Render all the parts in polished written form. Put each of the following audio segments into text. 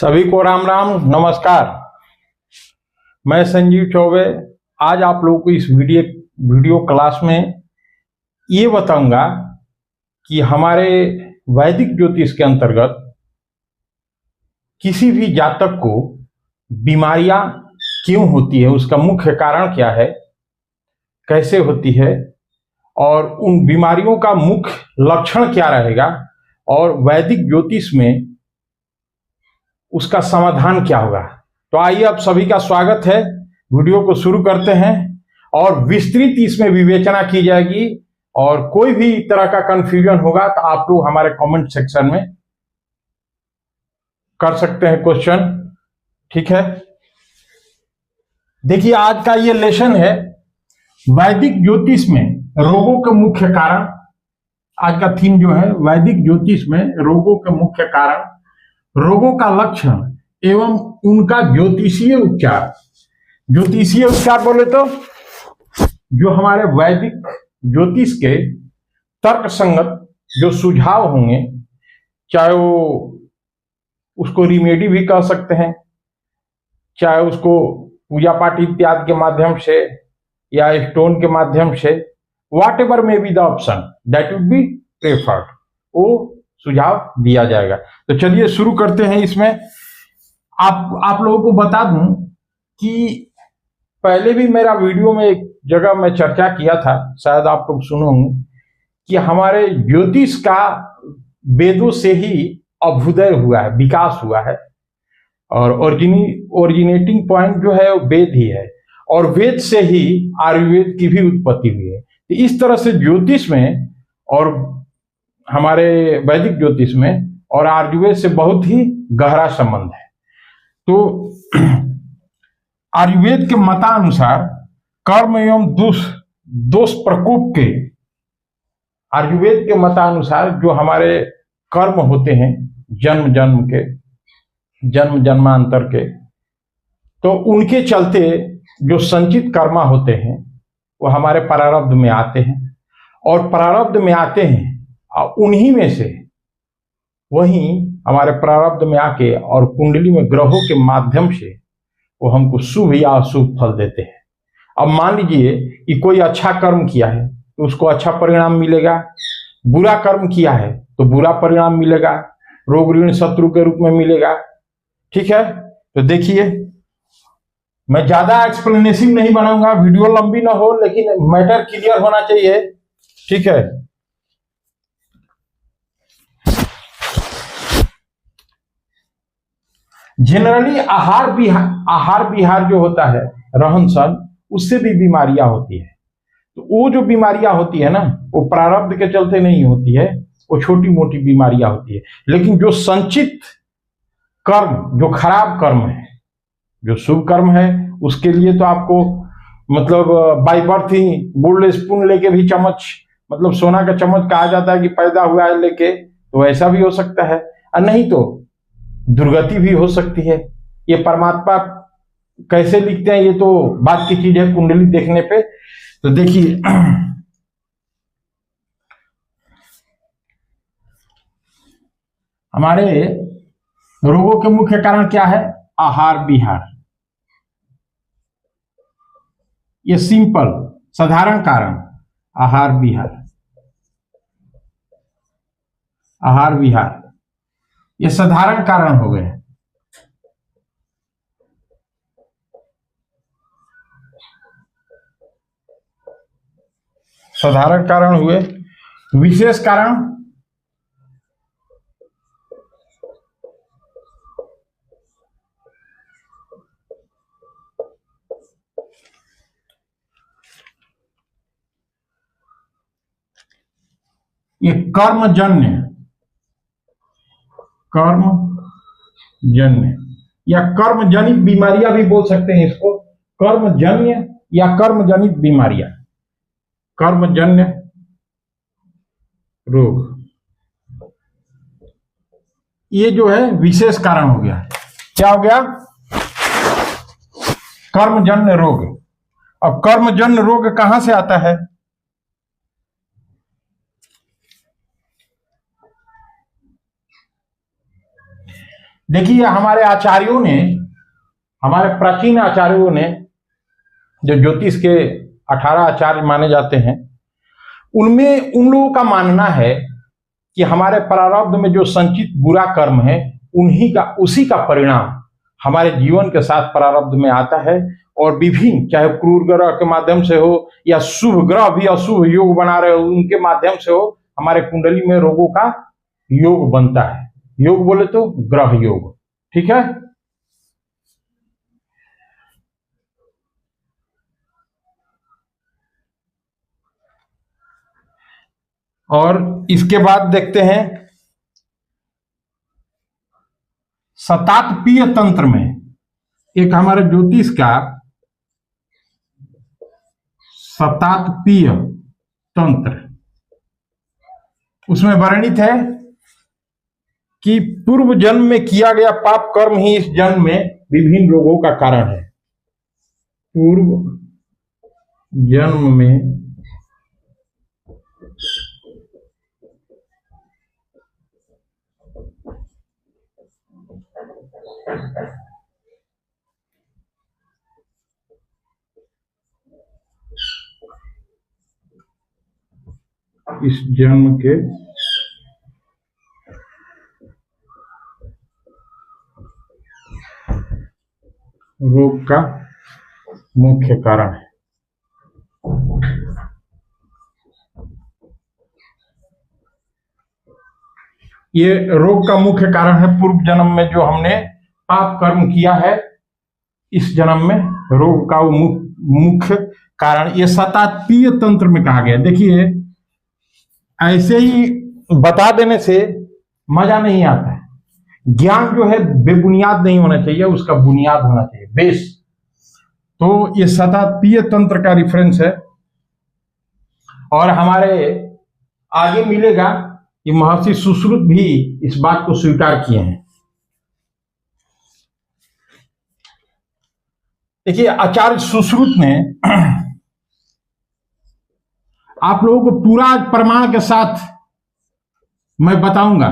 सभी को राम राम नमस्कार। मैं संजीव चौबे आज आप लोगों को इस वीडियो क्लास में ये बताऊंगा कि हमारे वैदिक ज्योतिष के अंतर्गत किसी भी जातक को बीमारियां क्यों होती है, उसका मुख्य कारण क्या है, कैसे होती है और उन बीमारियों का मुख्य लक्षण क्या रहेगा और वैदिक ज्योतिष में उसका समाधान क्या होगा। तो आइए अब सभी का स्वागत है। वीडियो को शुरू करते हैं और विस्तृत इसमें विवेचना की जाएगी और कोई भी तरह का कंफ्यूजन होगा तो आप लोग हमारे कमेंट सेक्शन में कर सकते हैं क्वेश्चन। ठीक है, देखिए आज का ये लेसन है वैदिक ज्योतिष में रोगों के मुख्य कारण। आज का थीम जो है वैदिक ज्योतिष में रोगों के मुख्य कारण, रोगों का लक्षण एवं उनका ज्योतिषीय उपचार। ज्योतिषीय उपचार बोले तो जो हमारे वैदिक ज्योतिष के तर्क संगत जो सुझाव होंगे, चाहे वो उसको रिमेडी भी कह सकते हैं, चाहे उसको पूजा पाठ इत्यादि के माध्यम से या स्टोन के माध्यम से, what ever may be the option that would be preferred, वो सुझाव दिया जाएगा। तो चलिए शुरू करते हैं। इसमें आप लोगों को बता दूं कि पहले भी मेरा वीडियो में एक जगह मैं चर्चा किया था, शायद आप लोग सुने होंगे, कि हमारे ज्योतिष का वेदों से ही अभ्युदय हुआ है, विकास हुआ है और ओरिजिनेटिंग पॉइंट जो है वो वेद ही है और वेद से ही आयुर्वेद की भी उत्पत्ति हुई है। तो इस तरह से ज्योतिष में और हमारे वैदिक ज्योतिष में और आयुर्वेद से बहुत ही गहरा संबंध है। तो आयुर्वेद के मतानुसार कर्म एवं दोष प्रकोप के, आयुर्वेद के मतानुसार जो हमारे कर्म होते हैं जन्म जन्मांतर के, तो उनके चलते जो संचित कर्मा होते हैं वो हमारे प्रारब्ध में आते हैं और प्रारब्ध में आते हैं उन्हीं में से वहीं हमारे प्रारब्ध में आके और कुंडली में ग्रहों के माध्यम से वो हमको शुभ या अशुभ फल देते हैं। अब मान लीजिए कि कोई अच्छा कर्म किया है तो उसको अच्छा परिणाम मिलेगा, बुरा कर्म किया है तो बुरा परिणाम मिलेगा, रोग ऋण शत्रु के रूप में मिलेगा। ठीक है, तो देखिए मैं ज्यादा एक्सप्लेनेशन नहीं बनाऊंगा, वीडियो लंबी ना हो लेकिन मैटर क्लियर होना चाहिए। ठीक है, जनरली आहार विहार जो होता है, रहन सहन, उससे भी बीमारियां होती है। तो वो जो बीमारियां होती है ना, वो प्रारब्ध के चलते नहीं होती है, वो छोटी मोटी बीमारियां होती है। लेकिन जो संचित कर्म, जो खराब कर्म है, जो शुभ कर्म है, उसके लिए तो आपको मतलब by birth he gold spoon लेके भी चम्मच, मतलब सोना का चम्मच कहा जाता है कि पैदा हुआ है लेके, तो ऐसा भी हो सकता है और नहीं तो दुर्गति भी हो सकती है। ये परमात्मा कैसे लिखते हैं ये तो बात की चीज है कुंडली देखने पे। तो देखिए हमारे रोगों के मुख्य कारण क्या है? आहार विहार। ये सिंपल साधारण कारण, आहार विहार, आहार विहार, ये साधारण कारण हो गए। साधारण कारण हुए। विशेष कारण ये कर्मजन्य या कर्मजनित बीमारियां भी बोल सकते हैं इसको, कर्मजन्य या कर्मजनित बीमारियां, कर्मजन्य रोग, ये जो है विशेष कारण हो गया। क्या हो गया? कर्मजन्य रोग। अब कर्मजन्य रोग कहां से आता है? देखिए हमारे आचार्यों ने, हमारे प्राचीन आचार्यों ने, जो ज्योतिष के 18 आचार्य माने जाते हैं, उनमें उन लोगों का मानना है कि हमारे प्रारब्ध में जो संचित बुरा कर्म है, उन्हीं का, उसी का परिणाम हमारे जीवन के साथ प्रारब्ध में आता है। और विभिन्न, चाहे क्रूर ग्रह के माध्यम से हो या शुभ ग्रह भी अशुभ योग बना रहे हो उनके माध्यम से हो, हमारे कुंडली में रोगों का योग बनता है। योग बोले तो ग्रह योग, ठीक है। और इसके बाद देखते हैं शतात्पीय तंत्र में, एक हमारे ज्योतिष का शतात्पीय तंत्र, उसमें वर्णित है कि पूर्व जन्म में किया गया पाप कर्म ही इस जन्म में विभिन्न रोगों का कारण है। पूर्व जन्म में इस जन्म के रोग का मुख्य कारण है। ये रोग का मुख्य कारण है पूर्व जन्म में जो हमने पाप कर्म किया है, इस जन्म में रोग का मुख्य कारण ये शतात्पीय तंत्र में कहा गया। देखिए ऐसे ही बता देने से मजा नहीं आता है। ज्ञान जो है बेबुनियाद नहीं होना चाहिए, उसका बुनियाद होना चाहिए, बेस। तो ये शतात्पीय तंत्र का रिफरेंस है। और हमारे आगे मिलेगा कि महर्षि सुश्रुत भी इस बात को स्वीकार किए हैं। देखिए आचार्य सुश्रुत ने, आप लोगों को पूरा प्रमाण के साथ मैं बताऊंगा।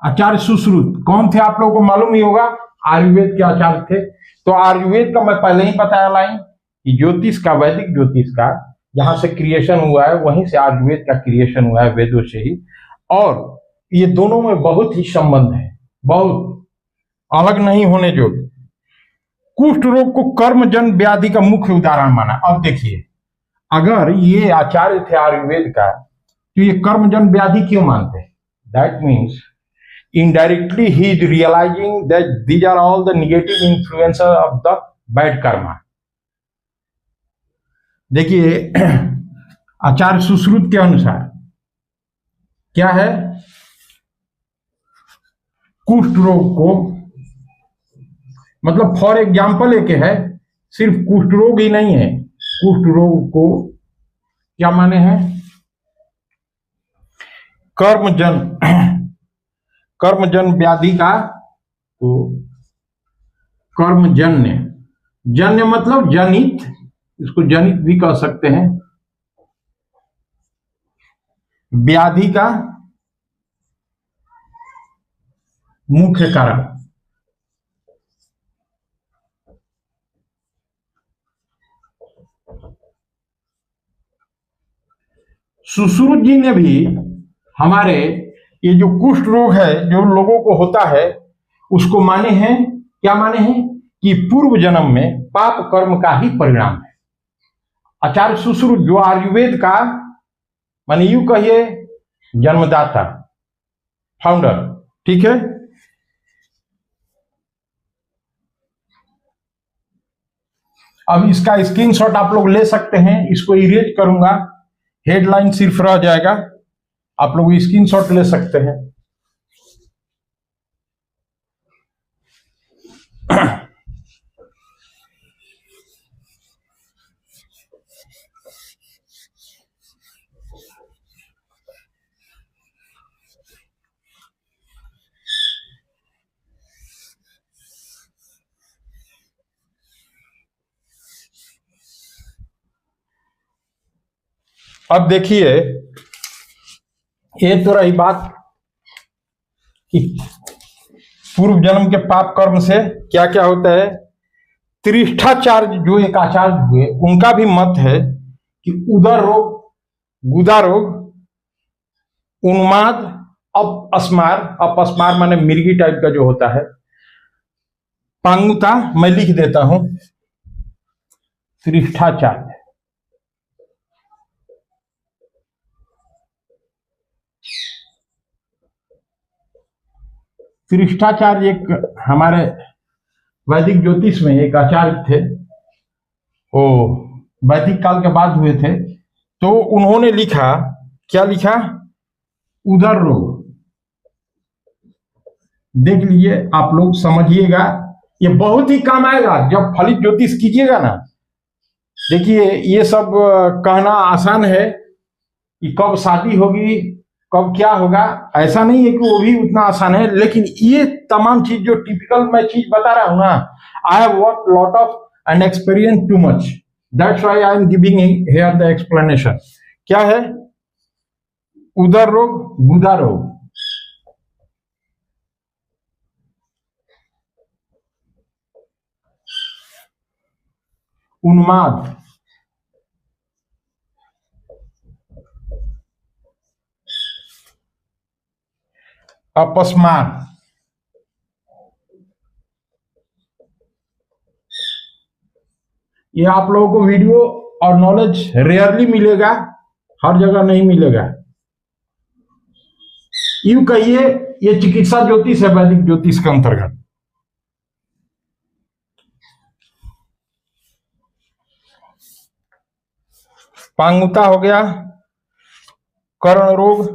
आचार्य सुश्रुत कौन थे आप लोगों को मालूम ही होगा, आयुर्वेद के आचार्य थे। तो आयुर्वेद का मैं पहले ही बताया लाइन कि ज्योतिष का, वैदिक ज्योतिष का जहां से क्रिएशन हुआ है वहीं से आयुर्वेद का क्रिएशन हुआ है, वेदों से ही। और ये दोनों में बहुत ही संबंध है, बहुत अलग नहीं होने जो। कुष्ठ रोग को कर्मजन व्याधि का मुख्य उदाहरण माना। अब देखिए अगर ये आचार्य थे आयुर्वेद का, तो ये कर्मजन व्याधि क्यों मानते हैं? That means indirectly he is realizing that these are all the negative influences of the bad karma. देखिए आचार्य सुश्रुत के अनुसार क्या है, कुष्ठ रोग को, मतलब फॉर एग्जाम्पल एक है, सिर्फ कुष्ठ रोग ही नहीं है, कुष्ठ रोग को क्या माने हैं, कर्मजन व्याधि का, तो कर्मजन्य, जन्य मतलब जनित, इसको जनित भी कह सकते हैं, व्याधि का मुख्य कारण। सुश्रुत जी ने भी हमारे ये जो कुष्ठ रोग है जो लोगों को होता है उसको माने हैं, क्या माने हैं कि पूर्व जन्म में पाप कर्म का ही परिणाम है। आचार्य सुश्रुत जो आयुर्वेद का माने यूं कहिए जन्मदाता, फाउंडर, ठीक है। अब इसका स्क्रीनशॉट आप लोग ले सकते हैं, इसको इरेज करूंगा, हेडलाइन सिर्फ रह जाएगा, आप लोग स्क्रीनशॉट ले सकते हैं। अब देखिए ये तो रही बात कि पूर्व जन्म के पाप कर्म से क्या क्या होता है। त्रिष्ठाचार्य जो एक आचार्य हुए उनका भी मत है कि उदर रोग, गुदा रोग, उन्माद, अपस्मार, अपस्मार माने मिर्गी टाइप का जो होता है, पांगुता, मैं लिख देता हूं, त्रिष्ठाचार्य, त्रिष्ठाचार्य एक हमारे वैदिक ज्योतिष में एक आचार्य थे, वो वैदिक काल के बाद हुए थे। तो उन्होंने लिखा, क्या लिखा, उदर रोग। देख लीजिए, आप लोग समझिएगा, ये बहुत ही काम आएगा जब फलित ज्योतिष कीजिएगा ना। देखिए, ये सब कहना आसान है कि कब शादी होगी, कब क्या होगा, ऐसा नहीं है कि वो भी उतना आसान है, लेकिन ये तमाम चीज जो टिपिकल मैं चीज बता रहा हूं ना, I have work lot of and experience too much, that's why I am giving here the explanation. क्या है उदर रोग, गुदा रोग, उन्माद, अपस्मार, ये आप लोगों को वीडियो और नॉलेज रेयरली मिलेगा, हर जगह नहीं मिलेगा। यूं कहिए, ये चिकित्सा ज्योतिष है वैदिक ज्योतिष के अंतर्गत। पांगुता हो गया, कर्ण रोग,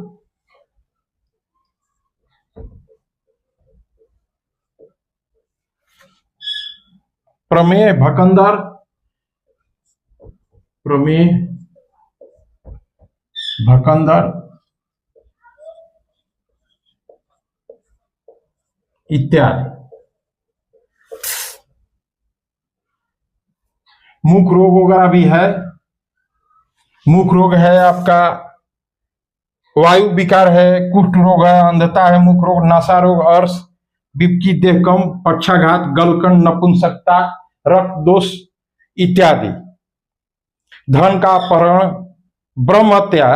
प्रमेय भकंदर, प्रमेय भकंदर इत्यादि। मुख रोग वगैरह भी है। मुख रोग है आपका, वायु विकार है, कुष्ठ रोग है, अंधता है, मुख रोग, नासा रोग, अर्श, विपकी, देहकम, पक्षाघात, गलकंड, नपुंसकता, रक्त दोष इत्यादि। धन का अपहरण, ब्रह्म हत्या।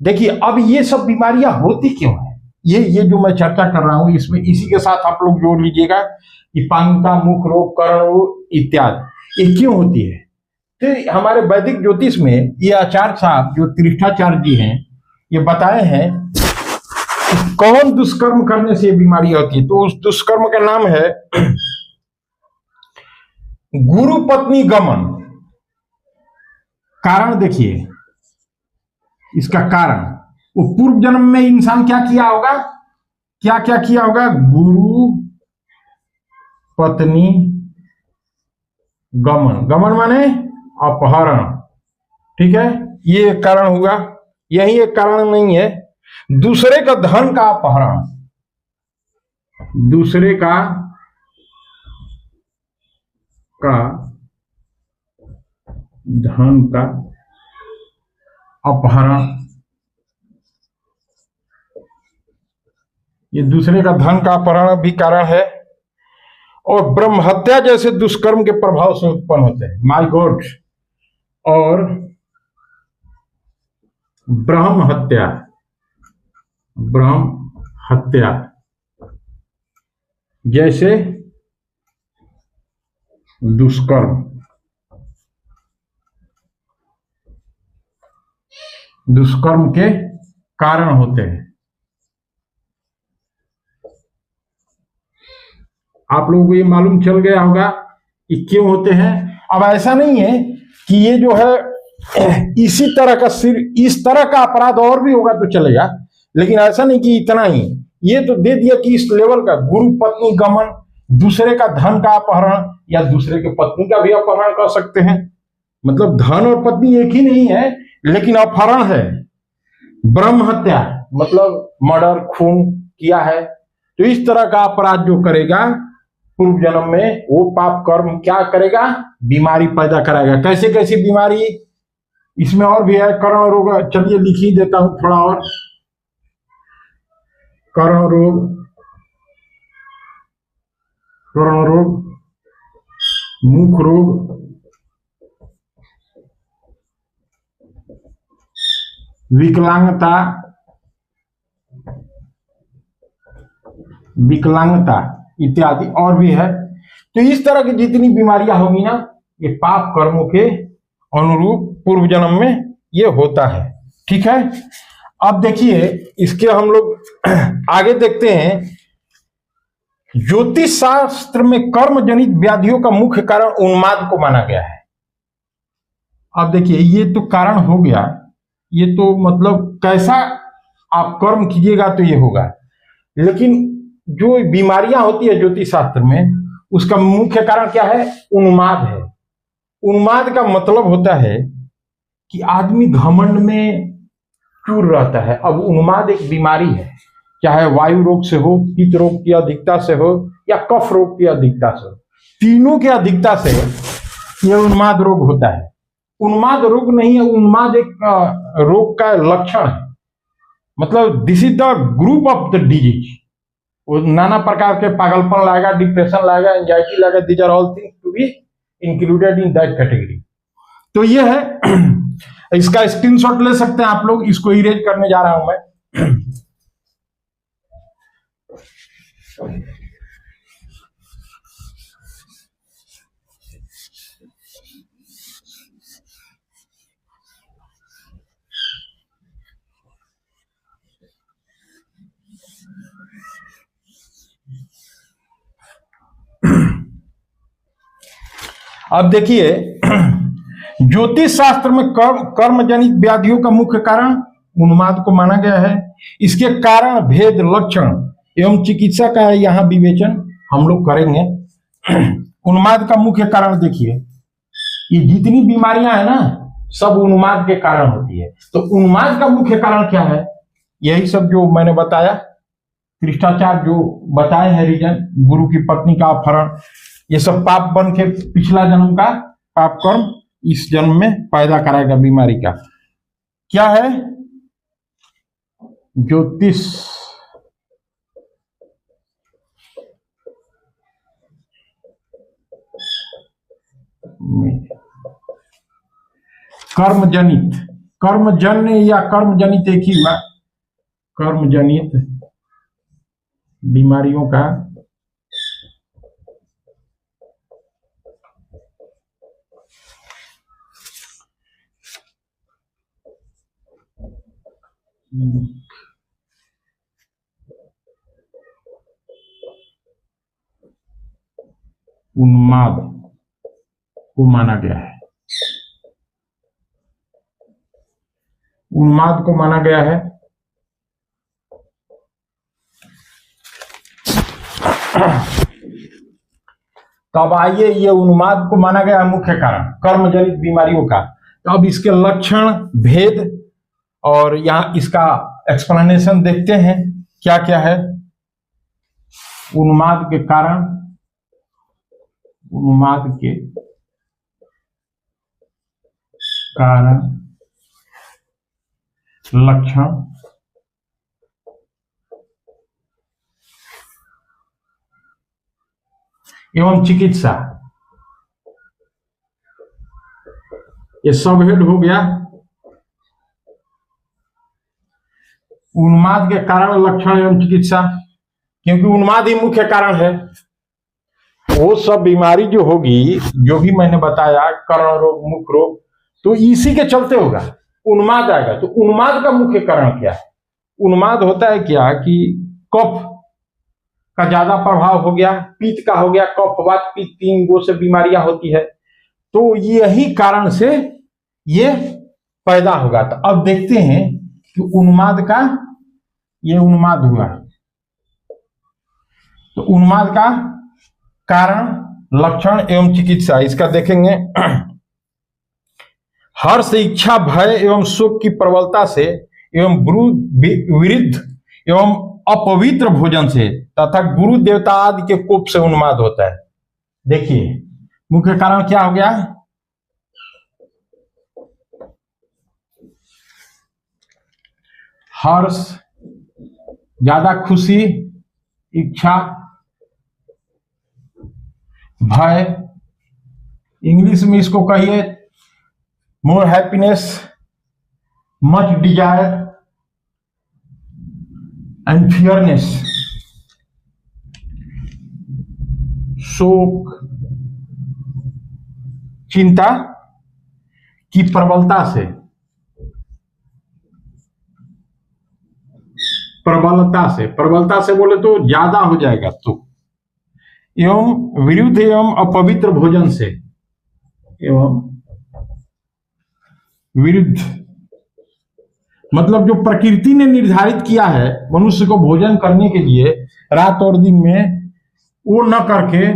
देखिए, अब ये सब बीमारियां होती क्यों है, ये जो मैं चर्चा कर रहा हूं, इसमें इसी के साथ आप लोग जोड़ लीजिएगा कि पांगुता, मुख रोग, कर्ण रोग इत्यादि ये क्यों होती है। तो हमारे वैदिक ज्योतिष में ये आचार्य साहब जो त्रिष्ठाचार्य जी हैं, ये बताए हैं कि कौन दुष्कर्म करने से ये बीमारी होती है। तो उस दुष्कर्म का नाम है गुरु पत्नी गमन। कारण देखिए, इसका कारण, वो पूर्व जन्म में इंसान क्या किया होगा, क्या क्या किया होगा, गुरु पत्नी गमन, गमन माने अपहरण, ठीक है, ये एक कारण हुआ। यही एक कारण नहीं है, दूसरे का धन का अपहरण, दूसरे का धन का अपहरण, ये दूसरे का धन का अपहरण भी कारण है। और ब्रह्म हत्या जैसे दुष्कर्म के प्रभाव से उत्पन्न होते हैं, माय गॉड। और ब्रह्म हत्या, ब्रह्म हत्या जैसे दुष्कर्म, दुष्कर्म के कारण होते हैं। आप लोगों को ये मालूम चल गया होगा कि क्यों होते हैं। अब ऐसा नहीं है कि ये जो है इसी तरह का, सिर्फ इस तरह का अपराध और भी होगा तो चलेगा, लेकिन ऐसा नहीं कि इतना ही, ये तो दे दिया कि इस लेवल का गुरु पत्नी गमन, दूसरे का धन का अपहरण, या दूसरे के पत्नी का भी अपहरण कर सकते हैं। मतलब धन और पत्नी एक ही नहीं है, लेकिन अपहरण है। ब्रह्म हत्या मतलब मर्डर, खून किया है। तो इस तरह का अपराध जो करेगा पूर्व जन्म में, वो पाप कर्म क्या करेगा, बीमारी पैदा कराएगा। कैसे कैसी बीमारी, इसमें और भी है। कर्ण रोग, चलिए लिख ही देता हूं थोड़ा और। कर्ण रोग, कर्ण रोग, मुख रोग, विकलांगता, विकलांगता इत्यादि और भी है। तो इस तरह की जितनी बीमारियां होगी ना, ये पाप कर्मों के अनुरूप पूर्व जन्म में ये होता है। ठीक है, अब देखिए इसके हम लोग आगे देखते हैं। ज्योतिष शास्त्र में कर्म जनित व्याधियों का मुख्य कारण उन्माद को माना गया है। अब देखिए ये तो कारण हो गया, ये तो मतलब कैसा आप कर्म कीजिएगा तो ये होगा, लेकिन जो बीमारियां होती है ज्योतिष शास्त्र में, उसका मुख्य कारण क्या है? उन्माद है। उन्माद का मतलब होता है कि आदमी घमंड में चूर रहता है। अब उन्माद एक बीमारी है, चाहे वायु रोग से हो, पित्त रोग की अधिकता से हो, या कफ रोग की अधिकता से हो, तीनों की अधिकता से यह उन्माद रोग होता है। उन्माद रोग नहीं है, उन्माद एक रोग का लक्षण है। मतलब this is the group of the disease. वो नाना प्रकार के पागलपन लाएगा, डिप्रेशन लाएगा, एंजाइटी लाएगा। These are all things to be included in that category. तो ये है, इसका स्क्रीनशॉट ले सकते हैं आप लोग। इसको इरेज करने जा रहा हूं मैं। अब देखिए ज्योतिष शास्त्र में कर्म जनित व्याधियों का मुख्य कारण उन्माद को माना गया है। इसके कारण, भेद, लक्षण एवं चिकित्सा का है यहां विवेचन हम लोग करेंगे। उन्माद का मुख्य कारण देखिए, ये जितनी बीमारियां हैं ना, सब उन्माद के कारण होती है। तो उन्माद का मुख्य कारण क्या है? यही सब जो मैंने बताया, शिष्टाचार जो बताए हैं, रीजन, गुरु की पत्नी का अपहरण, ये सब पाप बन के पिछला जन्म का पाप कर्म इस जन्म में पैदा कराएगा बीमारी का। क्या है? ज्योतिष कर्मजनित, कर्मजन्य या कर्मजनित एक ही हुआ, कर्मजनित बीमारियों का उन्माद को माना गया है। उन्माद को माना गया है। तो अब आइए, ये उन्माद को माना गया है मुख्य कारण कर्मजनित बीमारियों का। तो अब इसके लक्षण, भेद और यहां इसका एक्सप्लेनेशन देखते हैं क्या क्या है। उन्माद के कारण, उन्माद के कारण, लक्षण, एवं चिकित्सा। ये सब हेड हो गया। उन्माद के कारण, लक्षण एवं चिकित्सा, क्योंकि उन्माद ही मुख्य कारण है। वो सब बीमारी जो होगी, जो भी मैंने बताया, कर्ण रोग, मुख रोग, तो इसी के चलते होगा, उन्माद आएगा। तो उन्माद का मुख्य कारण क्या है? उन्माद होता है क्या कि कफ का ज्यादा प्रभाव हो गया, पित्त का हो गया, कफ, वात, पित्त, 3 गो से बीमारियां होती है। तो यही कारण से ये पैदा होगा। तो अब देखते हैं कि उन्माद का, ये उन्माद हुआ, तो उन्माद का कारण, लक्षण एवं चिकित्सा, इसका देखेंगे। हर्ष, इच्छा, भय एवं शोक की प्रबलता से एवं गुरु विरुद्ध एवं अपवित्र भोजन से तथा गुरु देवता आदि के कोप से उन्माद होता है। देखिए मुख्य कारण क्या हो गया? हर्ष, ज्यादा खुशी, इच्छा, भय, इंग्लिश में इसको कहिए more happiness, much desire and fearness, शोक, चिंता की प्रबलता से, प्रबलता से बोले तो ज्यादा हो जाएगा तो, एवं विरुद्ध एवं अपवित्र भोजन से, एवं विरुद्ध मतलब जो प्रकृति ने निर्धारित किया है मनुष्य को भोजन करने के लिए रात और दिन में, वो न करके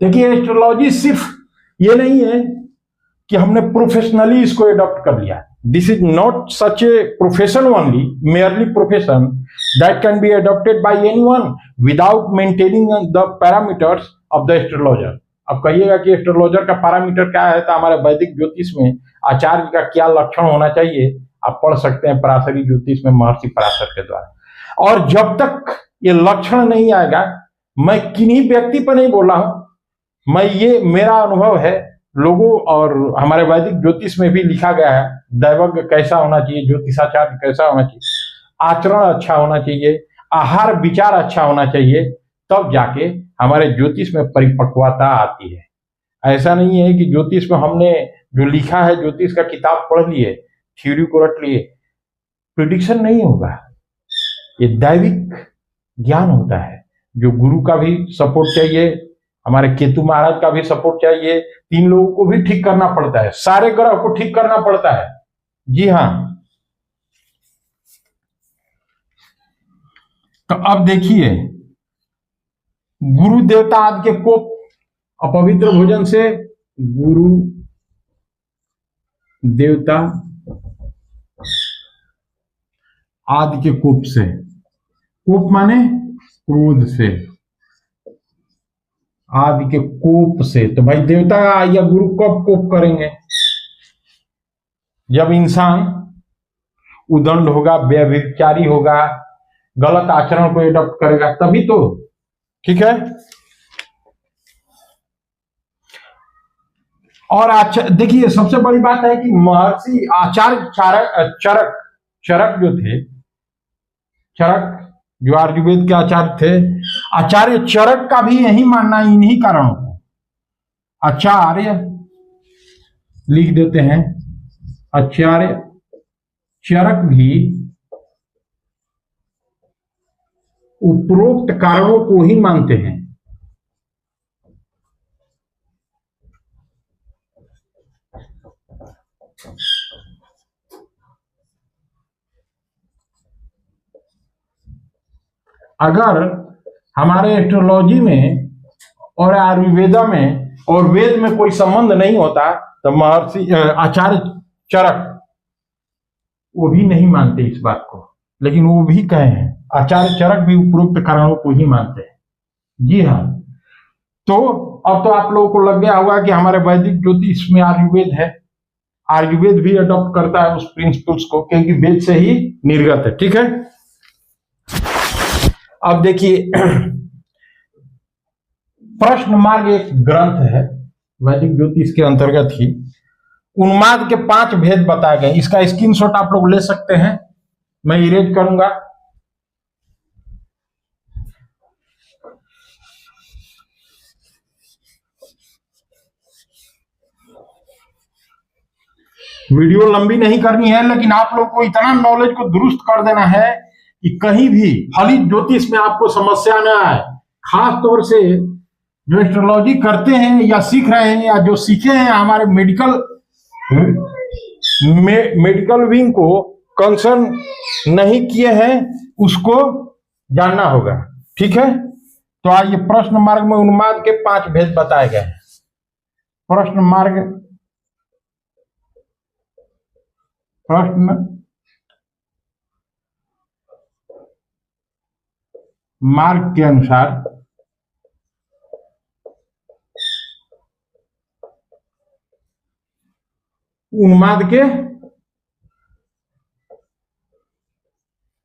देखिए एस्ट्रोलॉजी सिर्फ ये नहीं है कि हमने प्रोफेशनली इसको एडॉप्ट कर लिया। This is not such a profession only, merely profession that can be adopted by anyone without maintaining the parameters of the astrologer. अब कहिएगा कि एस्ट्रोलॉजर का पैरामीटर क्या है, तो हमारे वैदिक ज्योतिष में आचार्य का क्या लक्षण होना चाहिए आप पढ़ सकते हैं पराशरी ज्योतिष में महर्षि पराशर के द्वारा। और जब तक ये लक्षण नहीं आएगा, मैं किन्हीं व्यक्ति पर नहीं बोल रहा हूं, मैं ये मेरा अनुभव है लोगों, और हमारे वैदिक ज्योतिष में भी लिखा गया है दैवज्ञ कैसा होना चाहिए, ज्योतिषाचार्य कैसा होना चाहिए, आचरण अच्छा होना चाहिए, आहार विचार अच्छा होना चाहिए, तब जाके हमारे ज्योतिष में परिपक्वता आती है। ऐसा नहीं है कि ज्योतिष में हमने जो लिखा है ज्योतिष का किताब पढ़ लिए, थ्योरी को रट लिए, प्रिडिक्शन नहीं होगा। ये दैविक ज्ञान होता है जो गुरु का भी सपोर्ट चाहिए, हमारे केतु महाराज का भी सपोर्ट चाहिए, तीन लोगों को भी ठीक करना पड़ता है, सारे ग्रह को ठीक करना पड़ता है। जी हाँ, तो अब देखिए गुरु देवता आदि के कोप अपवित्र भोजन से, गुरु देवता आदि के कोप से, कोप माने क्रोध से, आदि के कोप से। तो भाई देवता या गुरु कब कोप करेंगे? जब इंसान उदंड होगा, व्यभिचारी होगा, गलत आचरण को एडॉप्ट करेगा, तभी तो। ठीक है। और देखिए सबसे बड़ी बात है कि महर्षि आचार्य चरक जो थे, चरक जो आयुर्वेद के आचार्य थे, आचार्य चरक का भी यही मानना, इन्हीं कारणों को आचार्य लिख देते हैं, आचार्य चरक भी उपरोक्त कारणों को ही मानते हैं। अगर हमारे एस्ट्रोलॉजी में और आयुर्वेदा में और वेद में कोई संबंध नहीं होता तो महर्षि आचार्य चरक वो भी नहीं मानते इस बात को, लेकिन वो भी कहे हैं आचार्य चरक भी उपरोक्त कारणों को ही मानते हैं। जी हाँ, तो अब तो आप लोगों को लग गया होगा कि हमारे वैदिक ज्योतिष में आयुर्वेद है, आयुर्वेद भी अडॉप्ट करता है उस प्रिंसिपल्स को, क्योंकि वेद से ही निर्गत है। ठीक है। अब देखिए प्रश्न मार्ग एक ग्रंथ है वैदिक ज्योतिष के अंतर्गत ही, उन्माद के 5 भेद बताए गए। इसका स्क्रीनशॉट आप लोग ले सकते हैं, मैं इरेज करूंगा। वीडियो लंबी नहीं करनी है, लेकिन आप लोग को इतना नॉलेज को दुरुस्त कर देना है कि कहीं भी फलित ज्योतिष में आपको समस्या न आए। खास तौर से जो एस्ट्रोलॉजी करते हैं या सीख रहे हैं या जो सीखे हैं, हमारे मेडिकल विंग को कंसर्न नहीं किए हैं, उसको जानना होगा। ठीक है। तो आइए प्रश्न मार्ग में उन्माद के 5 भेद बताए गए हैं। प्रश्न मार्ग के अनुसार उन्माद के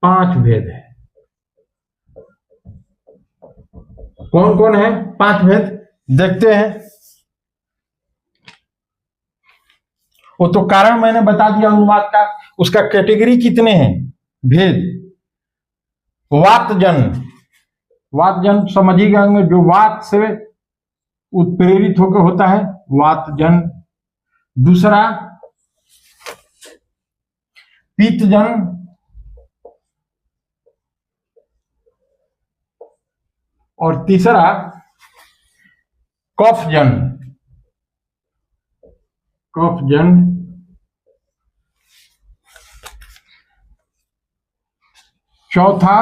5 भेद है। कौन कौन है 5 भेद, देखते हैं। वो तो कारण मैंने बता दिया अनुवाद का, उसका कैटेगरी कितने हैं भेद। वातजन्य, वातजन्य समझिएगा, जो वात से उत्प्रेरित होकर होता है वातजन्य। दूसरा पित्तजन्य, और तीसरा कफजन्य, कफजन्य। चौथा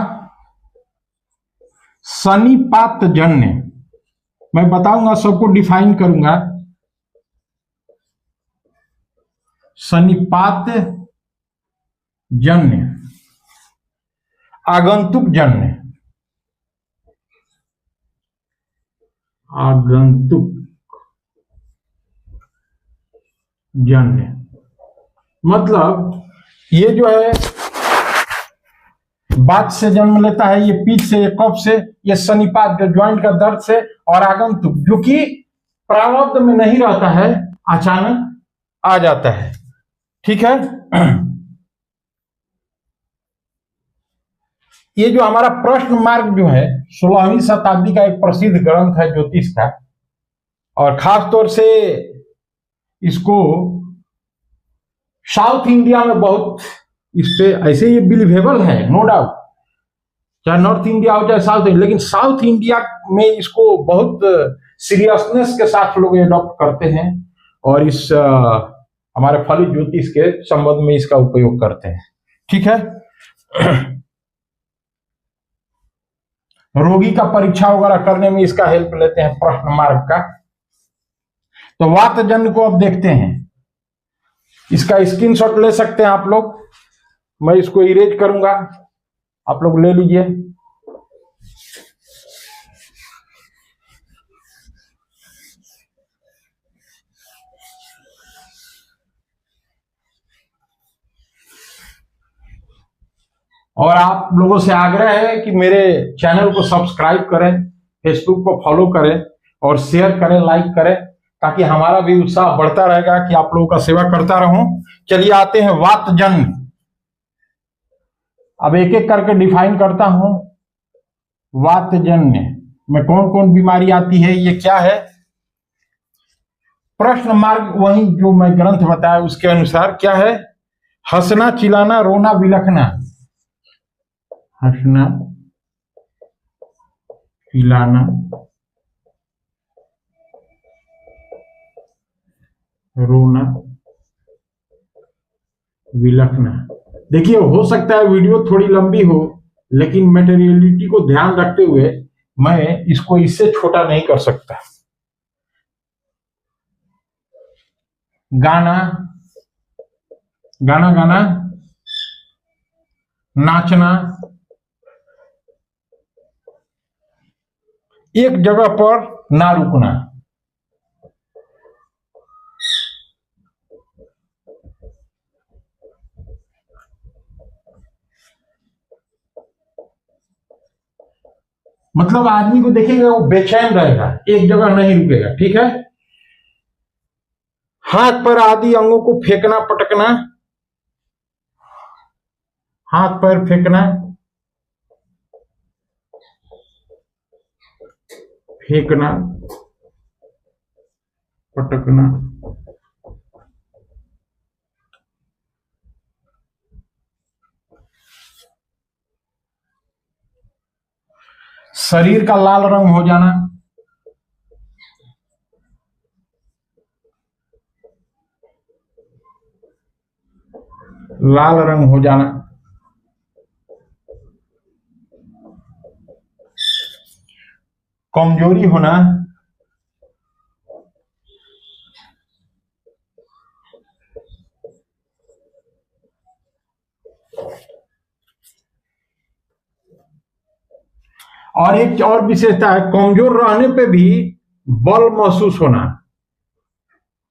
सन्निपातजन्य, मैं बताऊंगा, सबको डिफाइन करूंगा। सन्निपात जन्य, आगंतुक जन्य, आगंतुक जन्य, मतलब ये जो है बात से जन्म लेता है, ये पीठ से, ये कफ से, ये सन्निपात जो ज्वाइंट का दर्द से, और आगंतुक जो कि प्रारब्ध में नहीं रहता है, अचानक आ जाता है। ठीक है। ये जो हमारा प्रश्न मार्ग जो है 16वीं शताब्दी का एक प्रसिद्ध ग्रंथ है ज्योतिष का, और खास तौर से इसको साउथ इंडिया में बहुत इस पे ऐसे ये बिलीवेबल है, नो डाउट, चाहे नॉर्थ इंडिया हो चाहे साउथ इंडिया, लेकिन साउथ इंडिया में इसको बहुत सीरियसनेस के साथ लोग अडॉप्ट करते हैं, और इस हमारे फलित ज्योतिष के संबंध में इसका उपयोग करते हैं। ठीक है। रोगी का परीक्षा वगैरह करने में इसका हेल्प लेते हैं, प्रश्न मार्ग का। तो वातजन्य को अब देखते हैं, इसका स्क्रीनशॉट ले सकते हैं आप लोग, मैं इसको इरेज करूंगा, आप लोग ले लीजिए। और आप लोगों से आग्रह है कि मेरे चैनल को सब्सक्राइब करें, फेसबुक को फॉलो करें, और शेयर करें, लाइक करें, ताकि हमारा भी उत्साह बढ़ता रहेगा कि आप लोगों का सेवा करता रहूं। चलिए आते हैं वातजन्य। अब एक एक करके डिफाइन करता हूं। वातजन्य में कौन कौन बीमारी आती है, ये क्या है। प्रश्न मार्ग वही जो मैं ग्रंथ बताया उसके अनुसार क्या है। हंसना, चिल्लाना, रोना, बिलखना। हंसना, चिल्लाना, रोना, बिलखना। देखिए, हो सकता है वीडियो थोड़ी लंबी हो, लेकिन मटेरियलिटी को ध्यान रखते हुए मैं इसको इससे छोटा नहीं कर सकता। गाना, गाना गाना, नाचना, एक जगह पर ना रुकना, मतलब आदमी को देखेगा वो बेचैन रहेगा, एक जगह नहीं रुकेगा। ठीक है। हाथ पर आदि अंगों को फेंकना, पटकना, हाथ पैर फेंकना, फेंकना, पटकना, शरीर का लाल रंग हो जाना, लाल रंग हो जाना, कमजोरी होना, और एक और विशेषता है, कमजोर रहने पे भी बल महसूस होना।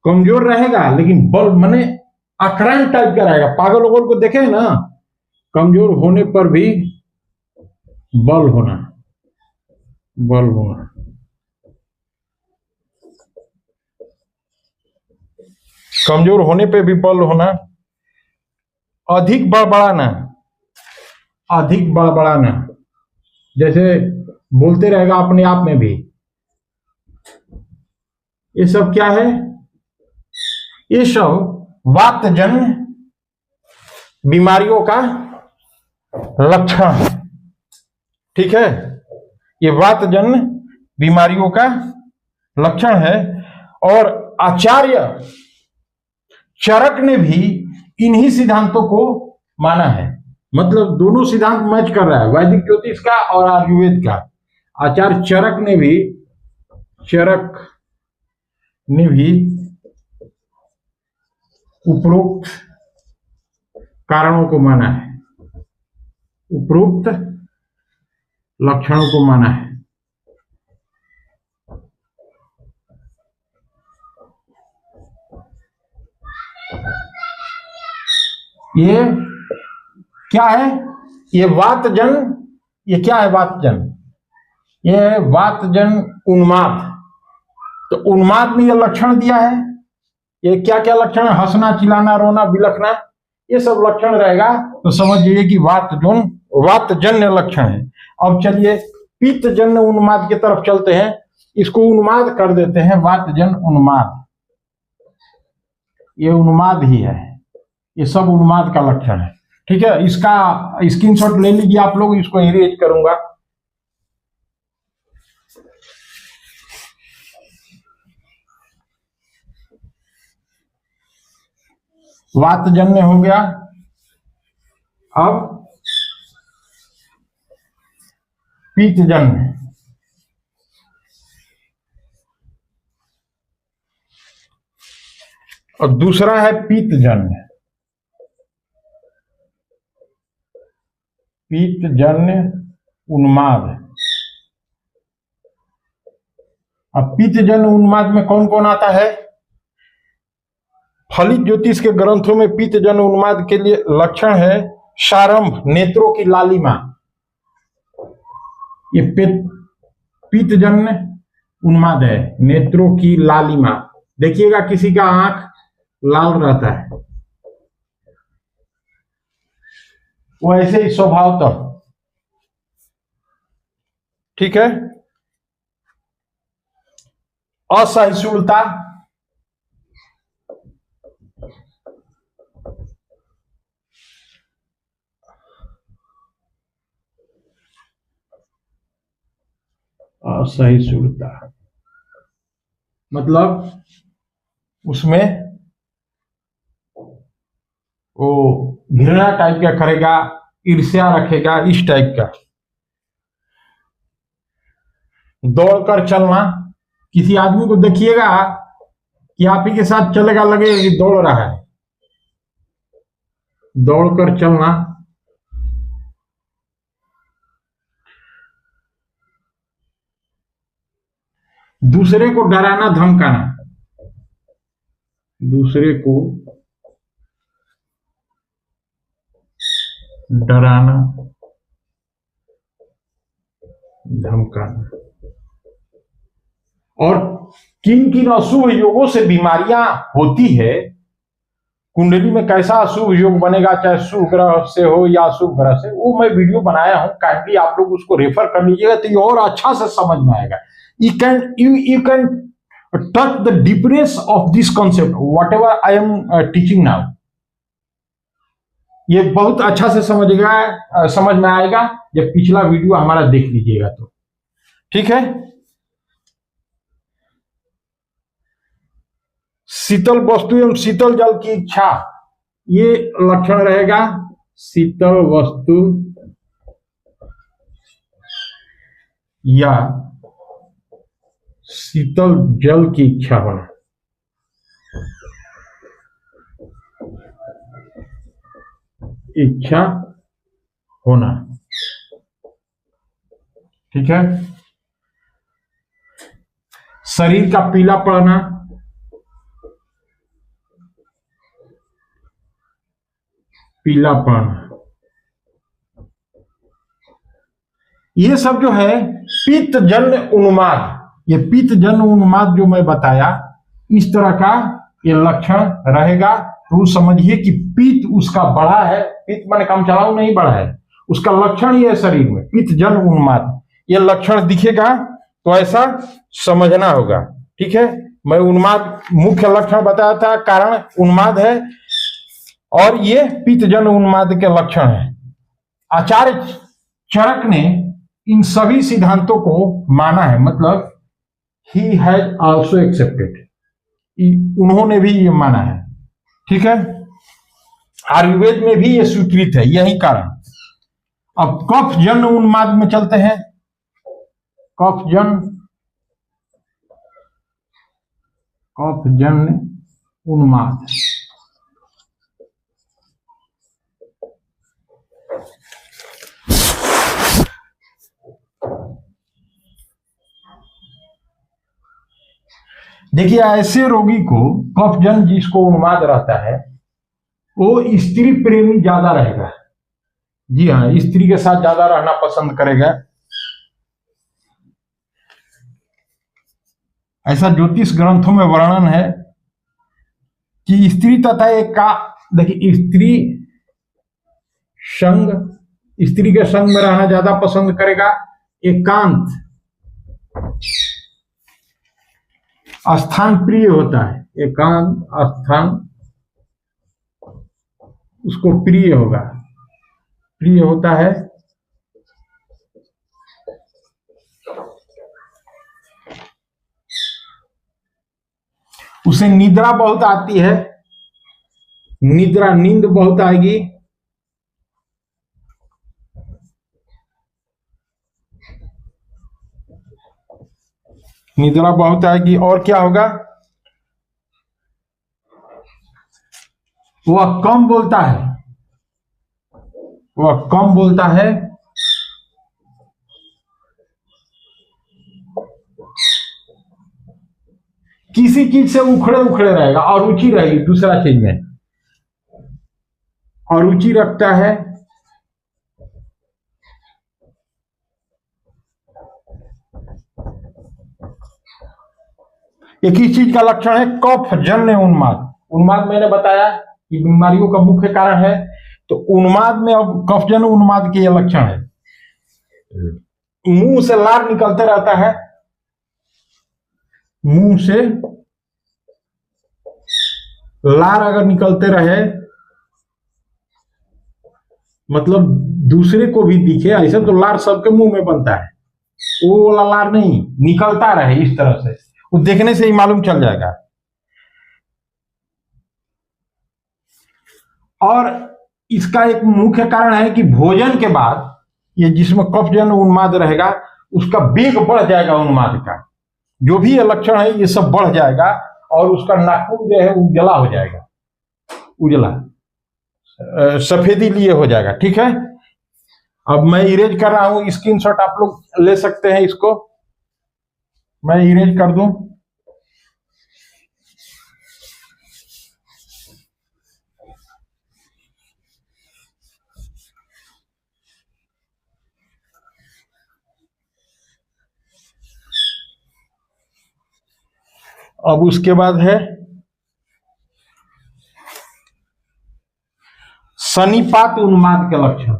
कमजोर रहेगा लेकिन बल माने आक्रांत टाइप का रहेगा। पागल लोगों को देखे ना, कमजोर होने पर भी बल होना, बल होना। कमजोर होने पे भी बल होना। अधिक बड़बड़ाना, अधिक बड़बड़ाना, जैसे बोलते रहेगा अपने आप में भी, ये सब क्या है? ये सब वातजन्य बीमारियों का लक्षण, ठीक है? ये वातजन्य बीमारियों का लक्षण है। और आचार्य चरक ने भी इन्हीं सिद्धांतों को माना है। मतलब दोनों सिद्धांत मैच कर रहा है, वैदिक ज्योतिष का और आयुर्वेद का। आचार्य चरक ने भी उपरोक्त कारणों को माना है, उपरोक्त लक्षणों को माना है। ये क्या है? ये वातजन, ये क्या है वातजन? ये है वातजन उन्माद। तो उन्माद में ये लक्षण दिया है। ये क्या क्या लक्षण है? हंसना, चिल्लाना, रोना, बिलखना, ये सब लक्षण रहेगा तो समझिए कि वातजन्य लक्षण है। अब चलिए पित्तजन्य उन्माद की तरफ चलते हैं। इसको उन्माद कर देते हैं, वातजन उन्माद। ये उन्माद ही है, ये सब उन्माद का लक्षण है, ठीक है? इसका स्क्रीनशॉट ले लीजिए आप लोग, इसको इरेज करूंगा। वातजन्य हो गया। अब पित्तजन्य, और दूसरा है पित्तजन्य, पित्तजन्य उन्माद। अब पित्तजन्य उन्माद में कौन कौन आता है? फलित ज्योतिष के ग्रंथों में पित्तजन्य उन्माद के लिए लक्षण है सारंभ, नेत्रों की लालिमा। ये पित्तजन्य उन्माद है, नेत्रों की लालिमा। देखिएगा किसी का आंख लाल रहता है, वो ऐसे ही स्वभावतः, ठीक है? असहिष्णुता, असहिष्णुता मतलब उसमें वो घृणा टाइप का करेगा, ईर्ष्या रखेगा, इस टाइप का। दौड़कर चलना, किसी आदमी को देखिएगा कि आप ही के साथ चलेगा, लगेगा कि दौड़ रहा है। दौड़कर चलना। दूसरे को डराना धमकाना, दूसरे को डराना धमकाना। और किन किन अशुभ योगों से बीमारियां होती है, कुंडली में कैसा अशुभ योग बनेगा, चाहे शुभ ग्रह से हो या अशुभ ग्रह से, वो मैं वीडियो बनाया हूं, काइंडली आप लोग उसको रेफर कर लीजिएगा तो ये और अच्छा से समझ में आएगा। You can touch the deepness of this concept, whatever I am teaching now. ये बहुत अच्छा से समझ में आएगा जब पिछला वीडियो हमारा देख लीजिएगा तो, ठीक है? शीतल वस्तु एवं शीतल जल की इच्छा, ये लक्षण रहेगा। शीतल वस्तु या शीतल जल की इच्छा होना। इच्छा होना, ठीक है? शरीर का पीला पड़ना, पीला पड़ना, ये सब जो है पित्त जन्य उन्माद, ये पित्त जन्य उन्माद जो मैं बताया, इस तरह का ये लक्षण रहेगा। तो समझिए कि पित्त उसका बढ़ा है, पित्त माने काम चलाऊ नहीं बढ़ा है, उसका लक्षण ये है शरीर में पित्त जन्य उन्माद, ये लक्षण दिखेगा तो ऐसा समझना होगा। ठीक है, मैं उन्माद मुख्य लक्षण बताया था, कारण उन्माद है और ये पित्तजन्य उन्माद के लक्षण है। आचार्य चरक ने इन सभी सिद्धांतों को माना है, मतलब ही हैज आल्सो एक्सेप्टेड, उन्होंने भी ये माना है। ठीक है, आयुर्वेद में भी ये स्वीकृत है, यही कारण। अब कफ जन्य उन्माद में चलते हैं। कफ जन्य उन्माद, देखिए ऐसे रोगी को कफजन्य जिसको उन्माद रहता है वो स्त्री प्रेमी ज्यादा रहेगा। जी हाँ, स्त्री के साथ ज्यादा रहना पसंद करेगा। ऐसा ज्योतिष ग्रंथों में वर्णन है कि स्त्री तथा एक का, देखिए स्त्री के संग में रहना ज्यादा पसंद करेगा। एकांत स्थान प्रिय होता है, एकांत स्थान उसको प्रिय होता है। उसे निद्रा बहुत आती है, नींद बहुत आएगी। निद्रा बहुत आएगी और क्या होगा, वह कम बोलता है, किसी चीज से उखड़े रहेगा और रुचि रहेगी दूसरा चीज में, और रुचि रखता है। एक ही चीज का लक्षण है कफ जन्य उन्माद मैंने बताया कि बीमारियों का मुख्य कारण है, तो उन्माद में अब कफ जन्य उन्माद के ये लक्षण है। मुंह से लार निकलते रहता है, मुंह से लार अगर निकलते रहे, मतलब दूसरे को भी दिखे, ऐसे तो लार सबके मुंह में बनता है, वो वाला लार नहीं, निकलता रहे इस तरह से, वो देखने से ही मालूम चल जाएगा। और इसका एक मुख्य कारण है कि भोजन के बाद ये जिसमें कफजन्य उन्माद रहेगा उसका वेग बढ़ जाएगा, उन्माद का जो भी ये लक्षण है ये सब बढ़ जाएगा और उसका नाखून जो है उजला हो जाएगा, सफेदी लिए हो जाएगा। ठीक है, अब मैं इरेज कर रहा हूं, स्क्रीनशॉट आप लोग ले सकते हैं, इसको मैं इरेज कर दूं। अब उसके बाद है सन्निपात उन्माद के लक्षण।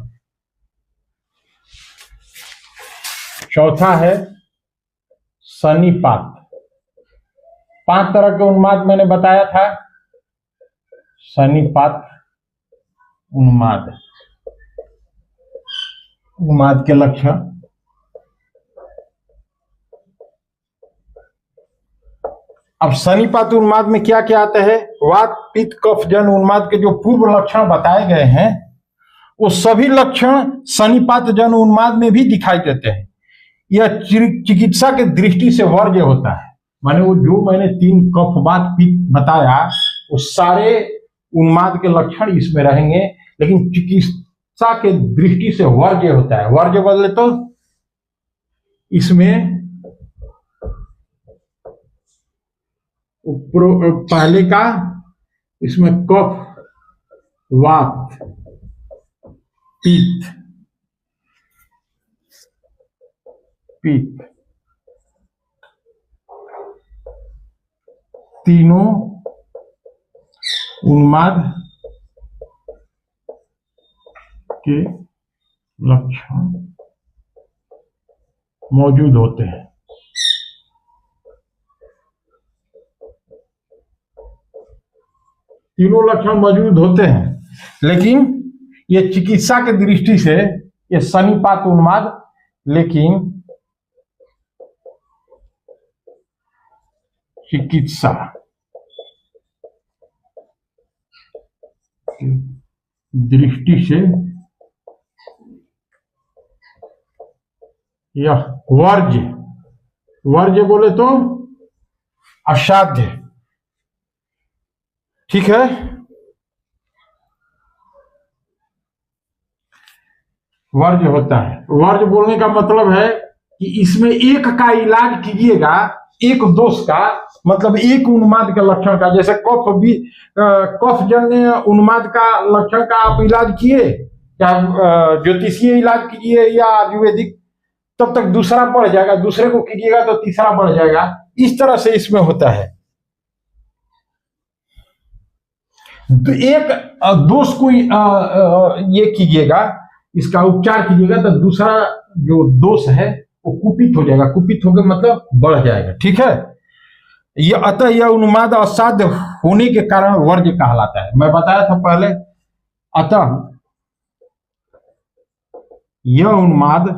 चौथा है सन्निपात। 5 तरह के उन्माद मैंने बताया था। सन्निपात उन्माद के लक्षण, अब सन्निपात उन्माद में क्या क्या आता है, वात पित्त कफ जन्य उन्माद के जो पूर्व लक्षण बताए गए हैं वो सभी लक्षण सन्निपात जन्य उन्माद में भी दिखाई देते हैं। यह चिकित्सा के दृष्टि से वर्ज्य होता है, माने वो जो मैंने 3 कफ वात पित्त बताया वो सारे उन्माद के लक्षण इसमें रहेंगे, लेकिन चिकित्सा के दृष्टि से वर्ज्य होता है। वर्ज्य बदले तो इसमें पहले का, इसमें कफ वात पित्त पीक, तीनों उन्माद के लक्षण मौजूद होते हैं। तीनों लक्षण मौजूद होते हैं, लेकिन ये चिकित्सा के दृष्टि से ये सन्निपात उन्माद, लेकिन चिकित्सा दृष्टि से यह वर्ज्य, वर्ज्य बोले तो असाध्य, ठीक है। वर्ज्य होता है। वर्ज्य बोलने का मतलब है कि इसमें एक का इलाज कीजिएगा, एक दोष का, मतलब एक उन्माद के लक्षण का, जैसे कफ भी कफजन्य उन्माद का लक्षण का आप इलाज किए, या ज्योतिषीय इलाज कीजिए या आयुर्वेदिक, तब तक दूसरा बढ़ जाएगा, दूसरे को कीजिएगा तो तीसरा बढ़ जाएगा। इस तरह से इसमें होता है। तो एक दोष को ये कीजिएगा, इसका उपचार कीजिएगा, तो दूसरा जो दोष है वो कुपित हो जाएगा, कुपित हो गया मतलब बढ़ जाएगा, ठीक है। यह अतः यह उन्माद असाध्य होने के कारण वर्ज्य कहलाता है। मैं बताया था पहले, अतः यह उन्माद